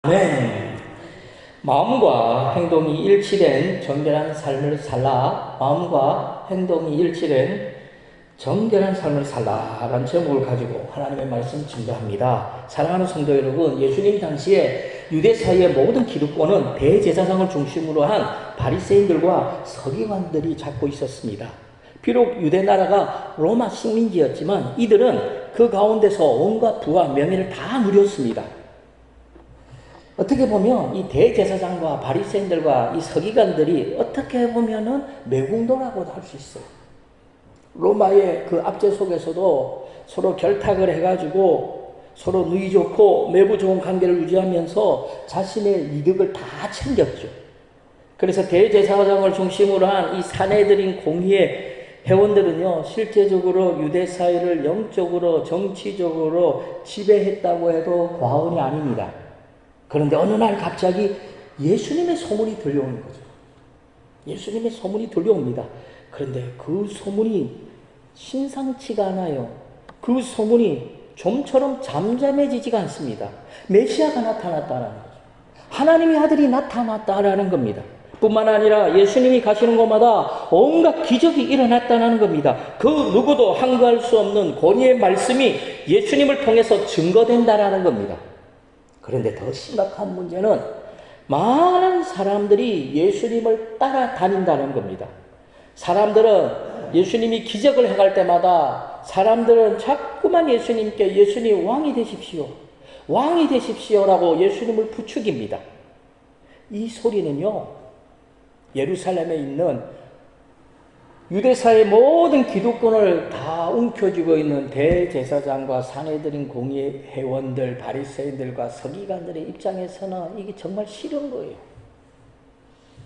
네. 마음과 행동이 일치된 정결한 삶을 살라. 마음과 행동이 일치된 정결한 삶을 살라라는 제목을 가지고 하나님의 말씀 증거합니다. 사랑하는 성도 여러분, 예수님 당시에 유대 사이의 모든 기득권은 대제사장을 중심으로 한 바리새인들과 서기관들이 잡고 있었습니다. 비록 유대 나라가 로마 식민지였지만 이들은 그 가운데서 온갖 부와 명예를 다 누렸습니다. 어떻게 보면 이 대제사장과 바리새인들과 이 서기관들이 어떻게 보면은 매국노라고도 할 수 있어요. 로마의 그 압제 속에서도 서로 결탁을 해가지고 서로 누이 좋고 매부 좋은 관계를 유지하면서 자신의 이득을 다 챙겼죠. 그래서 대제사장을 중심으로 한 이 사내들인 공의의 회원들은요, 실제적으로 유대 사회를 영적으로 정치적으로 지배했다고 해도 과언이 아닙니다. 그런데 어느 날 갑자기 예수님의 소문이 들려오는 거죠. 예수님의 소문이 들려옵니다. 그런데 그 소문이 심상치가 않아요. 그 소문이 좀처럼 잠잠해지지가 않습니다. 메시아가 나타났다는 거죠. 하나님의 아들이 나타났다라는 겁니다. 뿐만 아니라 예수님이 가시는 곳마다 온갖 기적이 일어났다는 겁니다. 그 누구도 항거할 수 없는 권위의 말씀이 예수님을 통해서 증거된다라는 겁니다. 그런데 더 심각한 문제는 많은 사람들이 예수님을 따라다닌다는 겁니다. 사람들은 예수님이 기적을 행할 때마다 사람들은 자꾸만 예수님께 예수님 왕이 되십시오. 왕이 되십시오라고 예수님을 부추깁니다. 이 소리는요, 예루살렘에 있는 유대사의 모든 기득권을 다 움켜쥐고 있는 대제사장과 사내들인 공의 회원들, 바리새인들과 서기관들의 입장에서는 이게 정말 싫은 거예요.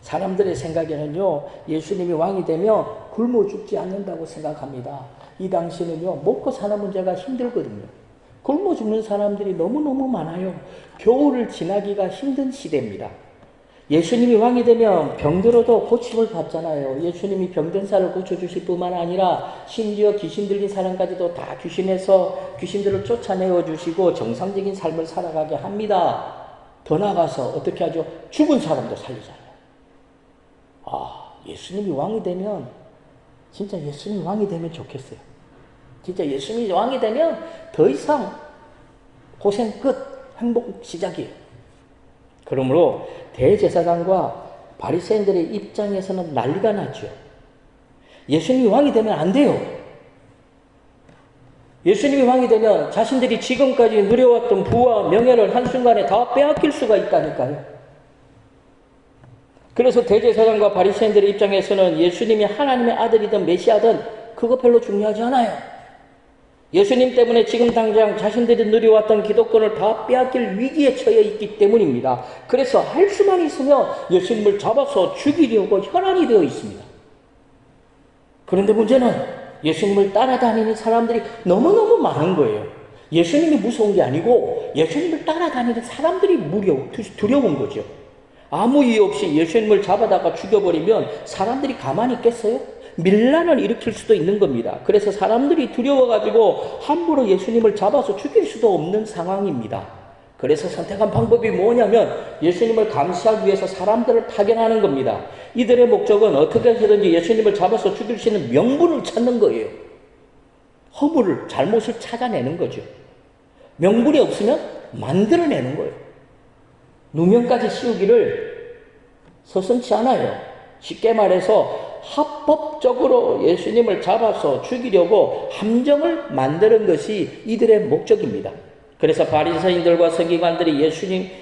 사람들의 생각에는요, 예수님이 왕이 되면 굶어 죽지 않는다고 생각합니다. 이 당시는요, 먹고 사는 문제가 힘들거든요. 굶어 죽는 사람들이 너무너무 많아요. 겨울을 지나기가 힘든 시대입니다. 예수님이 왕이 되면 병들어도 고침을 받잖아요. 예수님이 병든 사람을 고쳐주실 뿐만 아니라 심지어 귀신 들린 사람까지도 다 귀신들을 쫓아내어 주시고 정상적인 삶을 살아가게 합니다. 더 나아가서 어떻게 하죠? 죽은 사람도 살리잖아요. 예수님이 왕이 되면, 진짜 예수님이 왕이 되면 좋겠어요. 진짜 예수님이 왕이 되면 더 이상 고생 끝, 행복 시작이에요. 그러므로 대제사장과 바리새인들의 입장에서는 난리가 났죠. 예수님이 왕이 되면 안 돼요. 예수님이 왕이 되면 자신들이 지금까지 누려왔던 부와 명예를 한순간에 다 빼앗길 수가 있다니까요. 그래서 대제사장과 바리새인들의 입장에서는 예수님이 하나님의 아들이든 메시아든 그거 별로 중요하지 않아요. 예수님 때문에 지금 당장 자신들이 누려왔던 기득권을 다 빼앗길 위기에 처해 있기 때문입니다. 그래서 할 수만 있으면 예수님을 잡아서 죽이려고 혈안이 되어 있습니다. 그런데 문제는 예수님을 따라다니는 사람들이 너무너무 많은 거예요. 예수님이 무서운 게 아니고 예수님을 따라다니는 사람들이 두려운 거죠. 아무 이유 없이 예수님을 잡아다가 죽여버리면 사람들이 가만히 있겠어요? 밀란을 일으킬 수도 있는 겁니다. 그래서 사람들이 두려워가지고 함부로 예수님을 잡아서 죽일 수도 없는 상황입니다. 그래서 선택한 방법이 뭐냐면 예수님을 감시하기 위해서 사람들을 파견하는 겁니다. 이들의 목적은 어떻게 해서든지 예수님을 잡아서 죽일 수 있는 명분을 찾는 거예요. 허물을, 잘못을 찾아내는 거죠. 명분이 없으면 만들어내는 거예요. 누명까지 씌우기를 서슴지 않아요. 쉽게 말해서 합법적으로 예수님을 잡아서 죽이려고 함정을 만드는 것이 이들의 목적입니다. 그래서 바리새인들과 서기관들이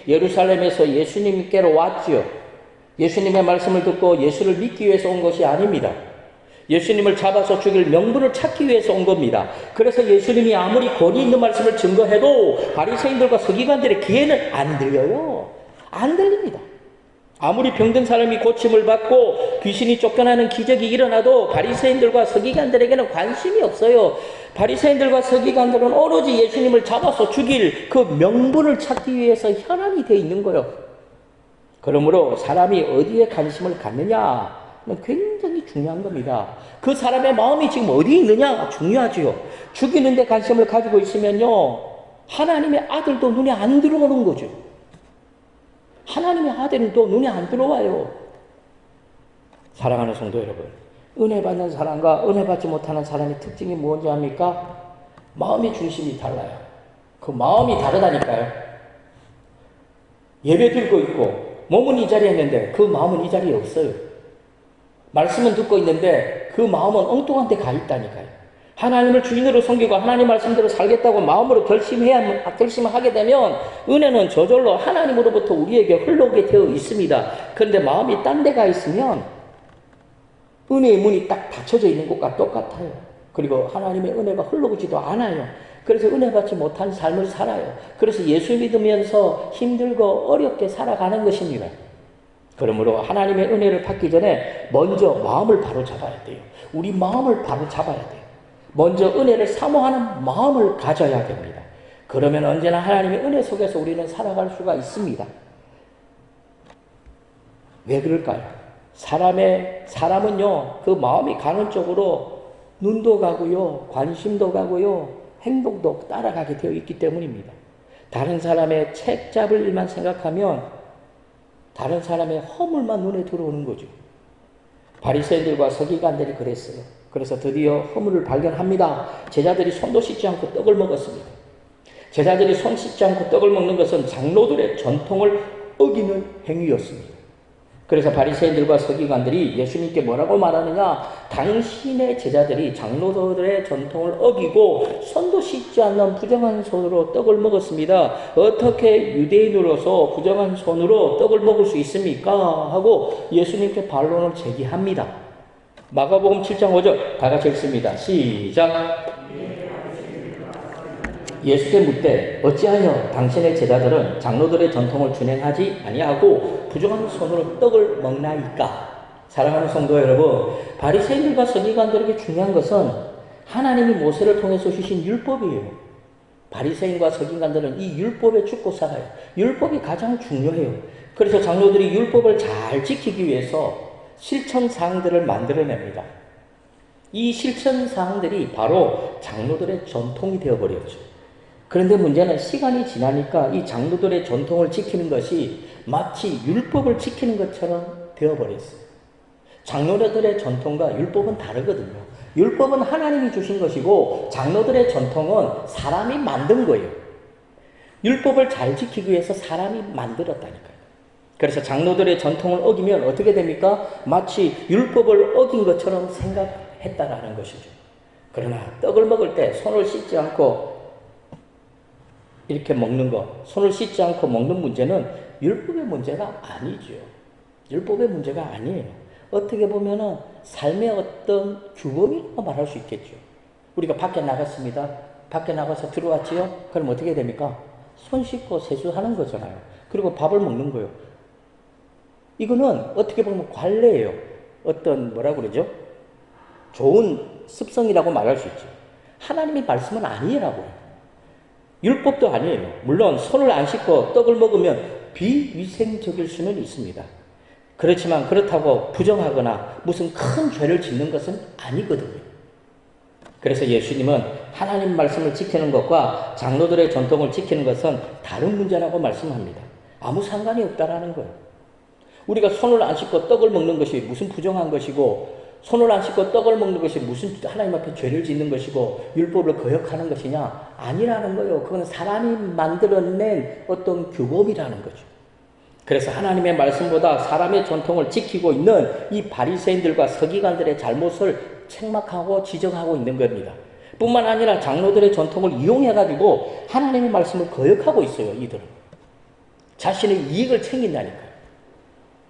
예루살렘에서 예수님께로 왔지요. 예수님의 말씀을 듣고 예수를 믿기 위해서 온 것이 아닙니다. 예수님을 잡아서 죽일 명분을 찾기 위해서 온 겁니다. 그래서 예수님이 아무리 권위 있는 말씀을 증거해도 바리새인들과 서기관들의 귀에는 안 들려요. 안 들립니다. 아무리 병든 사람이 고침을 받고 귀신이 쫓겨나는 기적이 일어나도 바리새인들과 서기관들에게는 관심이 없어요. 바리새인들과 서기관들은 오로지 예수님을 잡아서 죽일 그 명분을 찾기 위해서 혈안이 되어 있는 거예요. 그러므로 사람이 어디에 관심을 갖느냐는 굉장히 중요한 겁니다. 그 사람의 마음이 지금 어디 있느냐 중요하지요. 죽이는 데 관심을 가지고 있으면요, 하나님의 아들도 눈에 안 들어오는 거죠. 하나님의 아들도 눈에 안 들어와요. 사랑하는 성도 여러분, 은혜 받는 사람과 은혜 받지 못하는 사람의 특징이 뭔지 압니까? 마음의 중심이 달라요. 그 마음이 다르다니까요. 예배 드리고 있고 몸은 이 자리에 있는데 그 마음은 이 자리에 없어요. 말씀은 듣고 있는데 그 마음은 엉뚱한 데 가 있다니까요. 하나님을 주인으로 섬기고 하나님 말씀대로 살겠다고 마음으로 결심하게 되면 은혜는 저절로 하나님으로부터 우리에게 흘러오게 되어 있습니다. 그런데 마음이 딴 데 가 있으면 은혜의 문이 딱 닫혀져 있는 것과 똑같아요. 그리고 하나님의 은혜가 흘러오지도 않아요. 그래서 은혜 받지 못한 삶을 살아요. 그래서 예수 믿으면서 힘들고 어렵게 살아가는 것입니다. 그러므로 하나님의 은혜를 받기 전에 먼저 마음을 바로 잡아야 돼요. 우리 마음을 바로 잡아야 돼요. 먼저 은혜를 사모하는 마음을 가져야 됩니다. 그러면 언제나 하나님의 은혜 속에서 우리는 살아갈 수가 있습니다. 왜 그럴까요? 사람은요, 그 마음이 가는 쪽으로 눈도 가고요, 관심도 가고요, 행동도 따라가게 되어 있기 때문입니다. 다른 사람의 책 잡을 일만 생각하면 다른 사람의 허물만 눈에 들어오는 거죠. 바리새인들과 서기관들이 그랬어요. 그래서 드디어 허물을 발견합니다. 제자들이 손도 씻지 않고 떡을 먹었습니다. 제자들이 손 씻지 않고 떡을 먹는 것은 장로들의 전통을 어기는 행위였습니다. 그래서 바리새인들과 서기관들이 예수님께 뭐라고 말하느냐? 당신의 제자들이 장로들의 전통을 어기고 손도 씻지 않는 부정한 손으로 떡을 먹었습니다. 어떻게 유대인으로서 부정한 손으로 떡을 먹을 수 있습니까? 하고 예수님께 반론을 제기합니다. 마가복음 7장 5절 다 같이 읽습니다. 시작. 예수께 묻되 어찌하여 당신의 제자들은 장로들의 전통을 준행하지 아니하고 부정한 손으로 떡을 먹나이까? 사랑하는 성도 여러분, 바리새인들과 서기관들에게 중요한 것은 하나님이 모세를 통해서 주신 율법이에요. 바리새인과 서기관들은 이 율법에 죽고 살아요. 율법이 가장 중요해요. 그래서 장로들이 율법을 잘 지키기 위해서 실천사항들을 만들어냅니다. 이 실천사항들이 바로 장로들의 전통이 되어버렸죠. 그런데 문제는 시간이 지나니까 이 장로들의 전통을 지키는 것이 마치 율법을 지키는 것처럼 되어버렸어요. 장로들의 전통과 율법은 다르거든요. 율법은 하나님이 주신 것이고 장로들의 전통은 사람이 만든 거예요. 율법을 잘 지키기 위해서 사람이 만들었다니까요. 그래서 장로들의 전통을 어기면 어떻게 됩니까? 마치 율법을 어긴 것처럼 생각했다라는 것이죠. 그러나 떡을 먹을 때 손을 씻지 않고 이렇게 먹는 것, 손을 씻지 않고 먹는 문제는 율법의 문제가 아니죠. 율법의 문제가 아니에요. 어떻게 보면은 삶의 어떤 규범이라고 말할 수 있겠죠. 우리가 밖에 나갔습니다. 밖에 나가서 들어왔지요? 그럼 어떻게 됩니까? 손 씻고 세수하는 거잖아요. 그리고 밥을 먹는 거예요. 이거는 어떻게 보면 관례예요. 어떤 뭐라고 그러죠? 좋은 습성이라고 말할 수 있죠. 하나님의 말씀은 아니라고요. 율법도 아니에요. 물론 손을 안 씻고 떡을 먹으면 비위생적일 수는 있습니다. 그렇지만 그렇다고 부정하거나 무슨 큰 죄를 짓는 것은 아니거든요. 그래서 예수님은 하나님 말씀을 지키는 것과 장로들의 전통을 지키는 것은 다른 문제라고 말씀합니다. 아무 상관이 없다라는 거예요. 우리가 손을 안 씻고 떡을 먹는 것이 무슨 부정한 것이고 손을 안 씻고 떡을 먹는 것이 무슨 하나님 앞에 죄를 짓는 것이고 율법을 거역하는 것이냐? 아니라는 거예요. 그건 사람이 만들어낸 어떤 규범이라는 거죠. 그래서 하나님의 말씀보다 사람의 전통을 지키고 있는 이 바리새인들과 서기관들의 잘못을 책망하고 지적하고 있는 겁니다. 뿐만 아니라 장로들의 전통을 이용해가지고 하나님의 말씀을 거역하고 있어요. 이들은. 자신의 이익을 챙긴다니까요.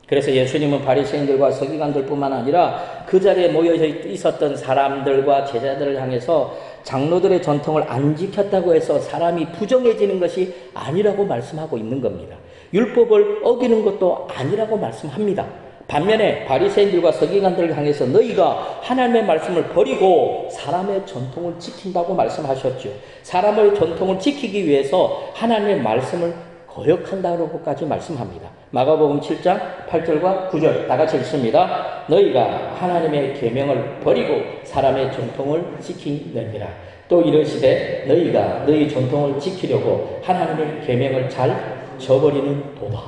그래서 예수님은 바리새인들과 서기관들뿐만 아니라 그 자리에 모여 있었던 사람들과 제자들을 향해서 장로들의 전통을 안 지켰다고 해서 사람이 부정해지는 것이 아니라고 말씀하고 있는 겁니다. 율법을 어기는 것도 아니라고 말씀합니다. 반면에 바리새인들과 서기관들을 향해서 너희가 하나님의 말씀을 버리고 사람의 전통을 지킨다고 말씀하셨죠. 사람의 전통을 지키기 위해서 하나님의 말씀을 거역한다고까지 말씀합니다. 마가복음 7장 8절과 9절 다 같이 읽습니다. 너희가 하나님의 계명을 버리고 사람의 전통을 지키느니라. 또 이르시되 너희가 너희 전통을 지키려고 하나님의 계명을 잘 저버리는 도다.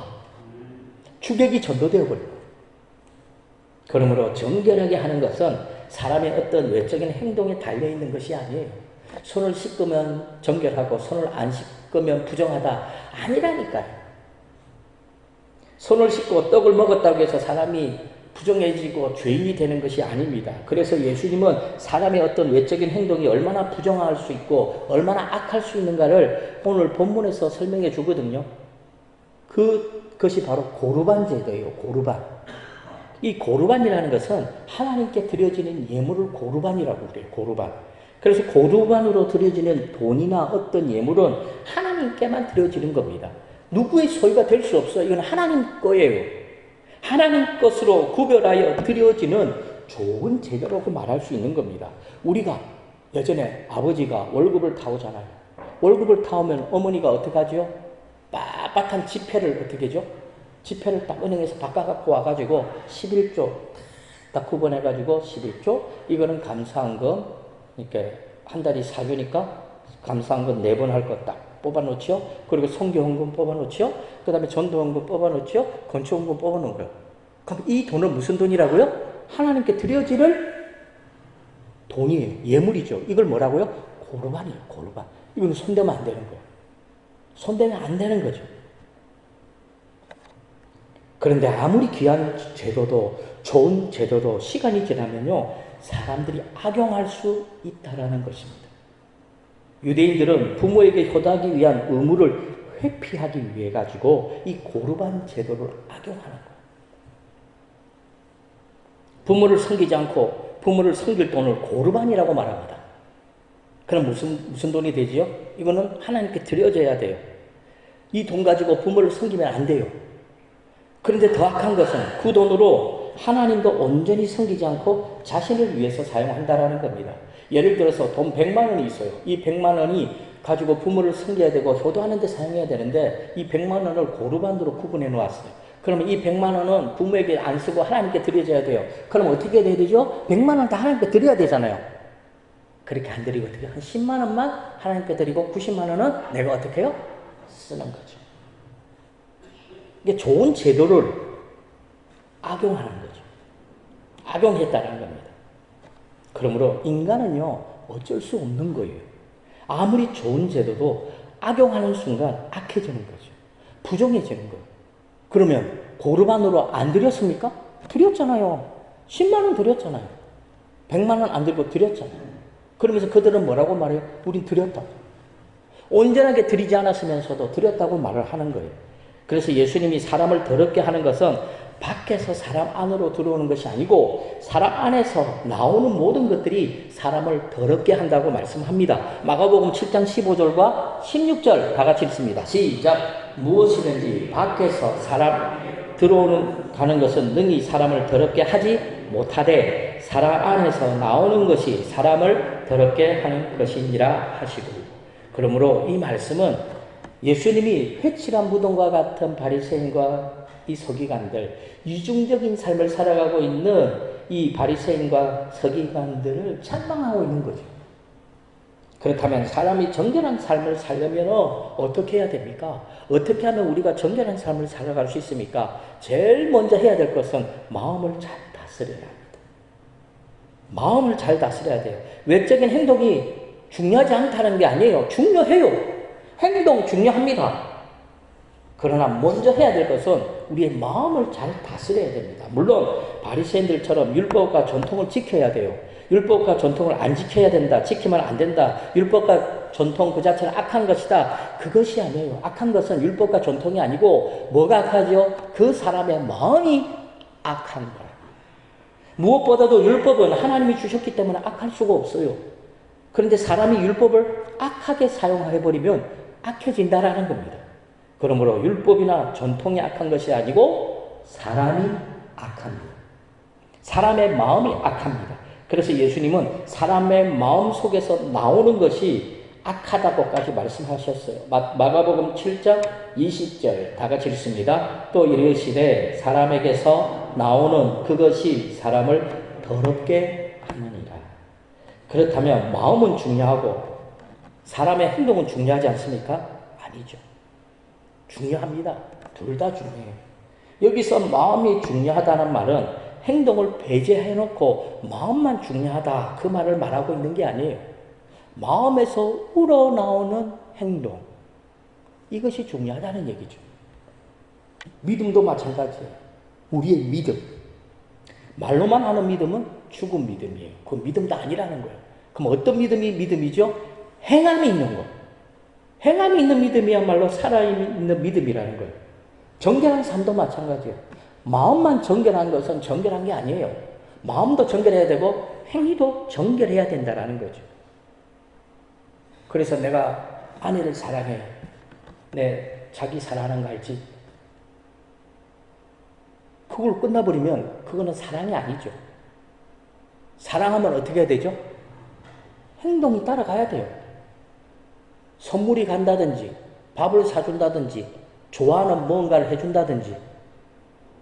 주객이 전도되어 버려요. 그러므로 정결하게 하는 것은 사람의 어떤 외적인 행동에 달려있는 것이 아니에요. 손을 씻으면 정결하고 손을 안 씻으면 부정하다. 아니라니까요. 손을 씻고 떡을 먹었다고 해서 사람이 부정해지고 죄인이 되는 것이 아닙니다. 그래서 예수님은 사람의 어떤 외적인 행동이 얼마나 부정할 수 있고 얼마나 악할 수 있는가를 오늘 본문에서 설명해 주거든요. 그것이 바로 고르반 제도예요. 고르반. 이 고르반이라는 것은 하나님께 드려지는 예물을 고르반이라고 그래요. 고르반. 그래서 고르반으로 드려지는 돈이나 어떤 예물은 하나님께만 드려지는 겁니다. 누구의 소유가 될 수 없어요. 이건 하나님 거예요. 하나님 것으로 구별하여 드려지는 좋은 제도라고 말할 수 있는 겁니다. 우리가 예전에 아버지가 월급을 타오잖아요. 월급을 타오면 어머니가 어떻게 하죠? 빳빳한 지폐를 어떻게 하죠? 지폐를 딱 은행에서 바꿔갖고 와가지고 11조 딱 구분해가지고 11조 이거는 감사한금 이렇게 한 달이 4주니까 감사한금 4번 할 것 딱 뽑아놓지요. 그리고 성교헌금 뽑아놓지요. 그 다음에 전도헌금 뽑아놓지요. 건축헌금 뽑아놓은 거예요. 그럼 이 돈은 무슨 돈이라고요? 하나님께 드려지는 돈이에요. 예물이죠. 이걸 뭐라고요? 고르반이에요. 고르반. 이건 손대면 안 되는 거예요. 손대면 안 되는 거죠. 그런데 아무리 귀한 제도도 좋은 제도도 시간이 지나면요 사람들이 악용할 수 있다라는 것입니다. 유대인들은 부모에게 효도하기 위한 의무를 회피하기 위해 가지고 이 고르반 제도를 악용하는 거예요. 부모를 섬기지 않고 부모를 섬길 돈을 고르반이라고 말합니다. 그럼 무슨 돈이 되지요? 이거는 하나님께 드려져야 돼요. 이 돈 가지고 부모를 섬기면 안 돼요. 그런데 더 악한 것은 그 돈으로 하나님도 온전히 섬기지 않고 자신을 위해서 사용한다라는 겁니다. 예를 들어서 돈 100만 원이 있어요. 이 100만 원이 가지고 부모를 섬겨야 되고 효도하는 데 사용해야 되는데 이 100만 원을 고르반으로 구분해 놓았어요. 그러면 이 100만 원은 부모에게 안 쓰고 하나님께 드려줘야 돼요. 그럼 어떻게 해야 되죠? 100만 원 다 하나님께 드려야 되잖아요. 그렇게 안 드리고 어떻게 한 10만 원만 하나님께 드리고 90만 원은 내가 어떻게 해요? 쓰는 거죠. 이게 좋은 제도를 악용하는 거죠. 악용했다는 겁니다. 그러므로 인간은요 어쩔 수 없는 거예요. 아무리 좋은 제도도 악용하는 순간 악해지는 거죠. 부정해지는 거예요. 그러면 고르반으로 안 드렸습니까? 드렸잖아요. 10만 원 드렸잖아요. 100만 원 안 들고 드렸잖아요. 그러면서 그들은 뭐라고 말해요? 우린 드렸다. 온전하게 드리지 않았으면서도 드렸다고 말을 하는 거예요. 그래서 예수님이 사람을 더럽게 하는 것은 밖에서 사람 안으로 들어오는 것이 아니고 사람 안에서 나오는 모든 것들이 사람을 더럽게 한다고 말씀합니다. 마가복음 7장 15절과 16절 다 같이 읽습니다. 시작. 무엇이든지 밖에서 사람 들어오는 가는 것은 능히 사람을 더럽게 하지 못하되 사람 안에서 나오는 것이 사람을 더럽게 하는 것이니라 하시고. 그러므로 이 말씀은 예수님이 회칠한 무덤과 같은 바리새인과 이 서기관들, 이중적인 삶을 살아가고 있는 이 바리새인과 서기관들을 책망하고 있는 거죠. 그렇다면 사람이 정결한 삶을 살려면 어떻게 해야 됩니까? 어떻게 하면 우리가 정결한 삶을 살아갈 수 있습니까? 제일 먼저 해야 될 것은 마음을 잘 다스려야 합니다. 마음을 잘 다스려야 돼요. 외적인 행동이 중요하지 않다는 게 아니에요. 중요해요. 행동 중요합니다. 그러나 먼저 해야 될 것은 우리의 마음을 잘 다스려야 됩니다. 물론 바리새인들처럼 율법과 전통을 지켜야 돼요. 율법과 전통을 안 지켜야 된다. 지키면 안 된다. 율법과 전통 그 자체는 악한 것이다. 그것이 아니에요. 악한 것은 율법과 전통이 아니고 뭐가 악하죠? 그 사람의 마음이 악한 거예요. 무엇보다도 율법은 하나님이 주셨기 때문에 악할 수가 없어요. 그런데 사람이 율법을 악하게 사용해버리면 악해진다라는 겁니다. 그러므로 율법이나 전통이 악한 것이 아니고 사람이 악합니다. 사람의 마음이 악합니다. 그래서 예수님은 사람의 마음 속에서 나오는 것이 악하다고까지 말씀하셨어요. 마가복음 7장 20절 다 같이 읽습니다. 또 이르시되 사람에게서 나오는 그것이 사람을 더럽게 하느니라. 그렇다면 마음은 중요하고 사람의 행동은 중요하지 않습니까? 아니죠. 중요합니다. 둘 다 중요해요. 여기서 마음이 중요하다는 말은 행동을 배제해놓고 마음만 중요하다 그 말을 말하고 있는 게 아니에요. 마음에서 우러나오는 행동, 이것이 중요하다는 얘기죠. 믿음도 마찬가지예요. 우리의 믿음. 말로만 하는 믿음은 죽은 믿음이에요. 그건 믿음도 아니라는 거예요. 그럼 어떤 믿음이 믿음이죠? 행함이 있는 거. 행함이 있는 믿음이야말로 살아있는 믿음이라는 거예요. 정결한 삶도 마찬가지예요. 마음만 정결한 것은 정결한 게 아니에요. 마음도 정결해야 되고 행위도 정결해야 된다는 거죠. 그래서 내가 아내를 사랑해. 내 자기 사랑하는 거 알지? 그걸 끝나버리면 그거는 사랑이 아니죠. 사랑하면 어떻게 해야 되죠? 행동이 따라가야 돼요. 선물이 간다든지 밥을 사준다든지 좋아하는 뭔가를 해준다든지.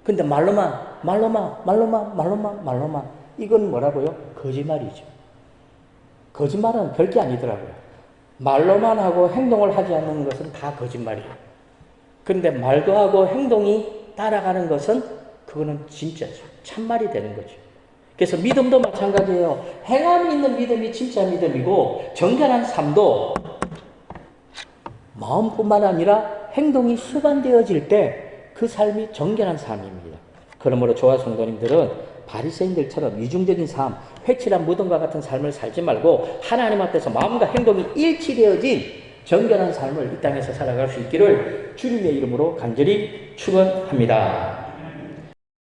근데 말로만 이건 뭐라고요? 거짓말이죠. 거짓말은 별게 아니더라고요. 말로만 하고 행동을 하지 않는 것은 다 거짓말이에요. 그런데 말도 하고 행동이 따라가는 것은 그거는 진짜죠. 참말이 되는 거죠. 그래서 믿음도 마찬가지예요. 행함이 있는 믿음이 진짜 믿음이고 정결한 삶도 마음뿐만 아니라 행동이 수반되어질 때 그 삶이 정결한 삶입니다. 그러므로 저와 성도님들은 바리새인들처럼 이중적인 삶, 회칠한 무덤과 같은 삶을 살지 말고 하나님 앞에서 마음과 행동이 일치되어진 정결한 삶을 이 땅에서 살아갈 수 있기를 주님의 이름으로 간절히 축원합니다.